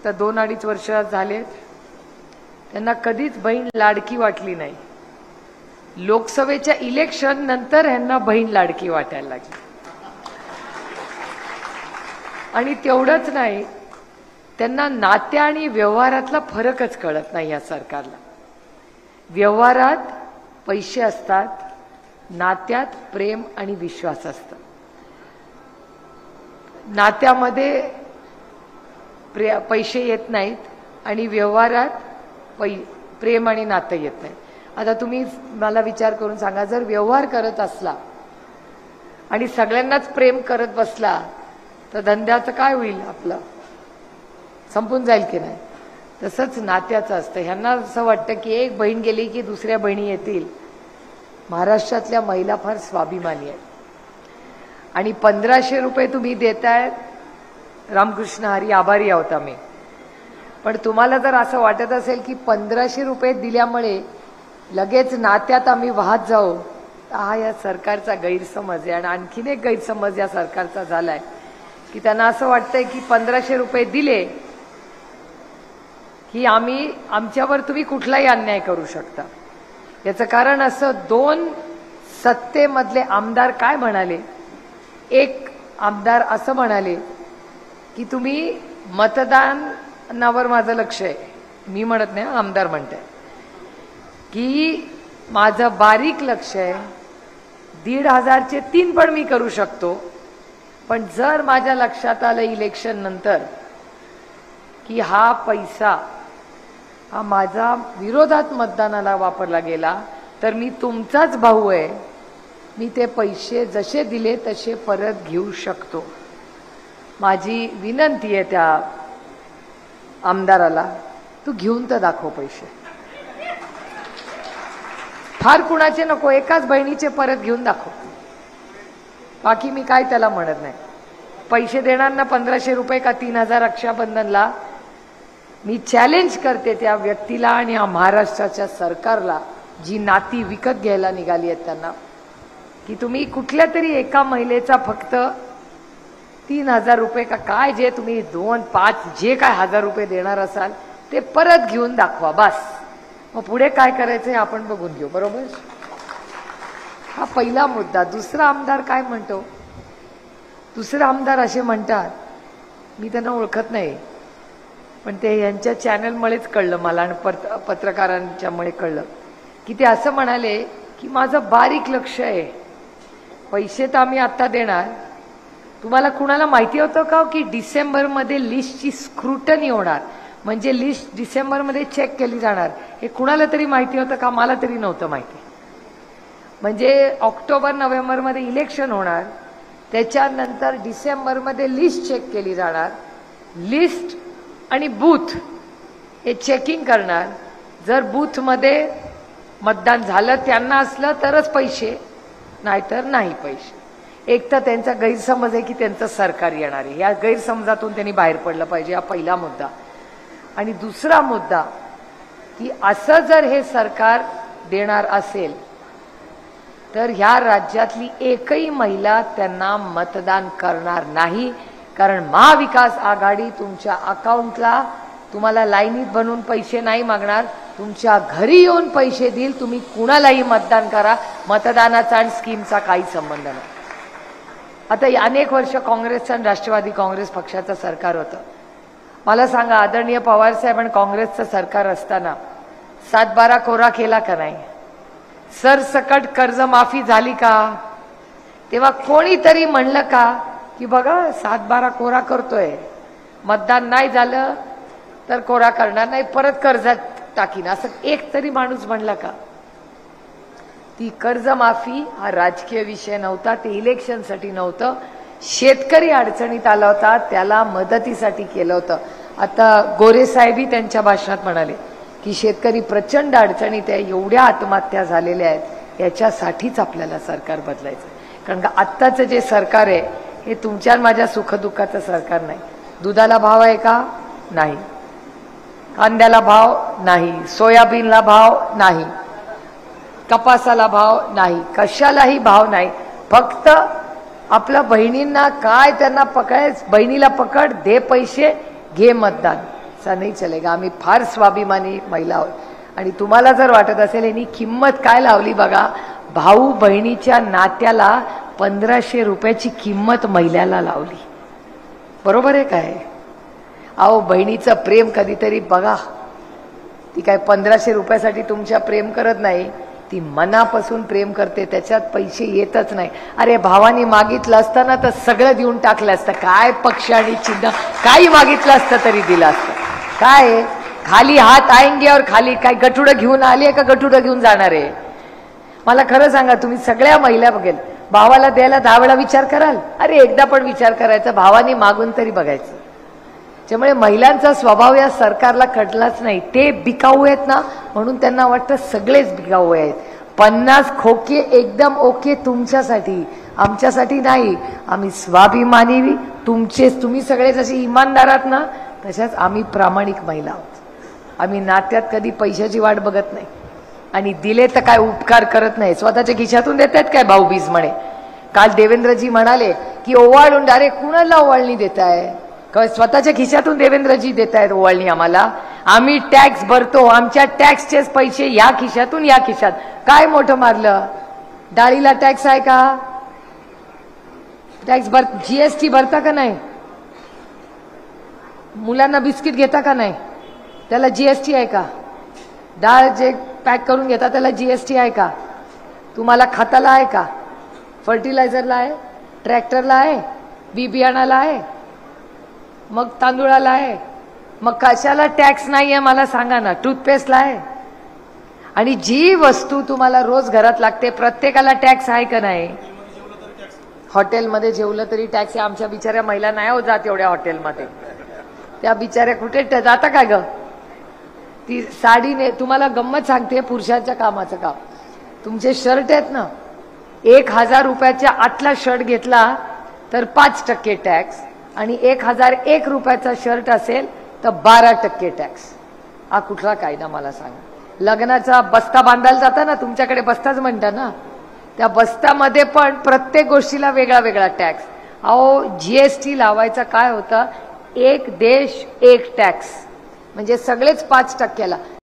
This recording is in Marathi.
आता 2-2.5 वर्ष झाले, त्यांना कधीच बहीण लाडकी वाटली नाही. लोकसभेच्या इलेक्शन नंतर ह्यांना बहीण लाडकी वाटायला लागली. आणि तेवढंच नाही, त्यांना नात्या आणि व्यवहारातला फरकच कळत नाही या सरकारला. व्यवहारात पैसे असतात, नात्यात प्रेम आणि विश्वास असतो. नात्यामध्ये पैसे येत नाहीत आणि व्यवहारात प्रेम आणि नातं येत नाही. आता तुम्ही मला विचार करून सांगा, जर व्यवहार करत असला आणि सगळ्यांनाच प्रेम करत बसला तर धंद्याचं काय होईल? आपलं संपून जाईल की नाही? तसंच नात्याचं असतं. ह्यांना असं वाटतं की एक बहीण गेली की दुसऱ्या बहिणी येतील. महाराष्ट्रातल्या महिला फार स्वाभिमानी आहेत आणि 1500 रुपये तुम्ही देतायत, रामकृष्ण हरी, आभारी आहोत आम्ही. पण तुम्हाला जर असं वाटत असेल की 1500 रुपये दिल्यामुळे लगेच नात्यात आम्ही वाहत जाऊ, तर हा या सरकारचा गैरसमज आहे. आणि आणखीन एक गैरसमज या सरकारचा झालाय की त्यांना असं वाटतंय की 1500 रुपये दिले की आमच्यावर तुम्ही कुठलाही अन्याय करू शकता. याचं कारण असं, 2 सत्तेमधले आमदार काय म्हणाले? एक आमदार असं म्हणाले की तुम्ही मतदानावर माझं लक्ष आहे. मी म्हणत नाही, आमदार म्हणते की माझं बारीक लक्ष आहे, 1,500चे 3 पण मी करू शकतो. पण जर माझ्या लक्षात आलं इलेक्शन नंतर की हा पैसा हा माझा विरोधात मतदानाला वापरला गेला, तर मी तुमचाच भाऊ आहे, मी ते पैसे जसे दिले तसे परत घेऊ शकतो. माझी विनंती आहे त्या आमदाराला, तू घेऊन तर दाखव पैसे. फार कुणाचे नको, एकाच बहिणीचे परत घेऊन दाखव. बाकी मी काय त्याला म्हणत नाही. पैसे देणार ना 1500 रुपये का 3000 रक्षाबंधनला, मी चॅलेंज करते त्या व्यक्तीला आणि या महाराष्ट्राच्या सरकारला जी नाती विकत घ्यायला निघाली आहेत त्यांना, की तुम्ही कुठल्या तरी एका महिलेचा फक्त 3000 रुपये का काय, जे तुम्ही 2-5 जे काय 1000 रुपये देणार असाल ते परत घेऊन दाखवा, बस. मग पुढे काय करायचंय आपण बघून घेऊ. बरोबर? हा पहिला मुद्दा. दुसरा आमदार काय म्हणतो? दुसरा आमदार असे म्हणतात, मी त्यांना ओळखत नाही पण ते यांच्या चॅनलमुळेच कळलं मला आणि पत्रकारांच्यामुळे कळलं की ते असं म्हणाले की माझं बारीक लक्ष आहे, पैसे तर आम्ही आता देणार. तुम्हाला कुणाला माहिती होतं का की डिसेंबरमध्ये लिस्टची स्क्रुटनी होणार, म्हणजे लिस्ट डिसेंबरमध्ये चेक केली जाणार? हे कुणाला तरी माहिती होतं का? मला तरी नव्हतं माहिती. म्हणजे ऑक्टोबर-नोव्हेंबरमध्ये इलेक्शन होणार, त्याच्यानंतर डिसेंबरमध्ये लिस्ट चेक केली जाणार. लिस्ट आणि बूथ हे चेकिंग करणार. जर बूथमध्ये मतदान झालं त्यांना असलं तरच पैसे, नाहीतर नाही पैसे. एक तर त्यांचा गैरसमज आहे की त्यांचं सरकार येणार आहे. या गैरसमजातून त्यांनी बाहेर पडलं पाहिजे. हा पहिला मुद्दा. आणि दुसरा मुद्दा की असं जर हे सरकार देणार असेल तर ह्या राज्यातली एकही महिला त्यांना मतदान करणार नाही. कारण महाविकास आघाडी तुमच्या अकाउंटला तुम्हाला लाईनीत बनवून पैसे नाही मागणार, तुमच्या घरी येऊन पैसे देईल. तुम्ही कुणालाही मतदान करा. मतदानाचा आणि स्कीमचा काही संबंध नाही. आता अनेक वर्ष काँग्रेसचं आणि राष्ट्रवादी काँग्रेस पक्षाचं सरकार होतं. मला सांगा, आदरणीय पवार साहेब आणि काँग्रेसचं सरकार असताना 7-12 कोरा केला का नाही? सरसकट कर्जमाफी झाली का? तेव्हा कोणीतरी म्हणलं का की बघा 7-12 कोरा करतोय, मतदान नाही झालं तर कोरा करणार नाही, परत कर्जात टाकीन, असं एक तरी माणूस म्हणला का? ती कर्जमाफी हा राजकीय विषय नव्हता, ते इलेक्शनसाठी नव्हतं. शेतकरी अडचणीत आला होता, त्याला मदतीसाठी केलं होतं. आता गोरे साहेबही त्यांच्या भाषणात म्हणाले की शेतकरी प्रचंड अडचणीत आहे, एवढ्या आत्महत्या झालेल्या आहेत, याच्यासाठीच आपल्याला सरकार बदलायचं. कारण का आत्ताचं जे सरकार आहे हे तुमच्या माझ्या सुखदुःखाचं सरकार नाही. दुधाला भाव आहे का? नाही. कांद्याला भाव नाही, सोयाबीनला भाव नाही, कपासाला भाव नाही, कशालाही भाव नाही. फक्त आपल्या बहिणींना काय त्यांना पकडायचं, बहिणीला पकड, दे पैसे, घे मतदान, ऐसा नहीं चलेगा. आम्ही फार स्वाभिमानी महिला आहोत आणि तुम्हाला जर वाटत असेल यांनी किंमत काय लावली बघा, भाऊ बहिणीच्या नात्याला 1500 रुपयाची किंमत महिल्याला लावली. बरोबर आहे काय? अहो बहिणीचं प्रेम कधीतरी बघा, ती काय 1500 रुपयासाठी तुमच्या प्रेम करत नाही, ती मनापासून प्रेम करते, त्याच्यात पैसे येतच नाही. अरे भावानी मागितलं असतं ना तर सगळं देऊन टाकलं असतं, काय पक्ष आणि चिन्ह काही मागितलं असतं तरी दिलं असतं. काय खाली हात आएंगे और खाली काय गठुडं घेऊन आली का गठुडं घेऊन जाणार आहे? मला खरं सांगा, तुम्ही सगळ्या महिला बघेल भावाला द्यायला 10 वेळा विचार कराल, अरे एकदा पण विचार करायचा, भावानी मागून तरी बघायचं. त्यामुळे महिलांचा स्वभाव या सरकारला कळलाच नाही. ते बिकाऊ आहेत ना, म्हणून त्यांना वाटतं सगळेच बिकाऊ आहेत. 50 खोके एकदम ओके तुमच्यासाठी, आमच्यासाठी नाही. आम्ही स्वाभिमानी, तुम्ही सगळे जसे इमानदार आहात ना तशाच आम्ही प्रामाणिक महिला आहोत. आम्ही नात्यात कधी पैशाची वाट बघत नाही आणि दिले तर काय उपकार करत नाही. स्वतःच्या खिशातून देत आहेत काय भाऊबीज म्हणे. काल देवेंद्रजी म्हणाले की ओवाळून, अरे कुणाला ओवाळणी देताय? स्वतःच्या खिशातून देवेंद्रजी देत आहेत ओवाळणी आम्हाला. आम्ही टॅक्स भरतो, आमच्या टॅक्सचेच पैसे या खिशातून या खिशात. काय मोठं मारलं? डाळीला टॅक्स आहे का? टॅक्स जीएसटी भरता का नाही? मुलांना बिस्किट घेता का नाही? त्याला जीएसटी आहे का? डाळ जे पॅक करून घेता त्याला जीएसटी आहे का? तुम्हाला खताला आहे का? फर्टिलायझरला आहे? ट्रॅक्टरला आहे? बी बियाणाला आहे? मग तांदूळाला आहे? मग कशाला टॅक्स नाहीये मला सांगा ना? टूथपेस्टला आहे? आणि जी वस्तू तुम्हाला रोज घरात लागते प्रत्येकाला टॅक्स आहे का नाही? हॉटेलमध्ये जेवलं तरी टॅक्स आहे. आमच्या बिचाऱ्या महिला नाही हो जात एवढ्या हॉटेलमध्ये. त्या बिचाऱ्या कुठे जाता काय ग? ती साडीने, तुम्हाला गंमत सांगते पुरुषांच्या कामाचं काम. तुमचे शर्ट आहेत ना, 1000 रुपयाच्या आतला शर्ट घेतला तर 5% टॅक्स, आणि 1001 रुपयाचा शर्ट असेल तर 12% टॅक्स. हा कुठला कायदा मला सांगा? लग्नाचा बस्ता बांधायला जाता ना, तुमच्याकडे बस्ताच म्हणता ना, त्या बस्तामध्ये पण प्रत्येक गोष्टीला वेगळा वेगळा टॅक्स. अहो जीएसटी लावायचा काय होता? एक देश एक टॅक्स, म्हणजे सगळेच 5%ला.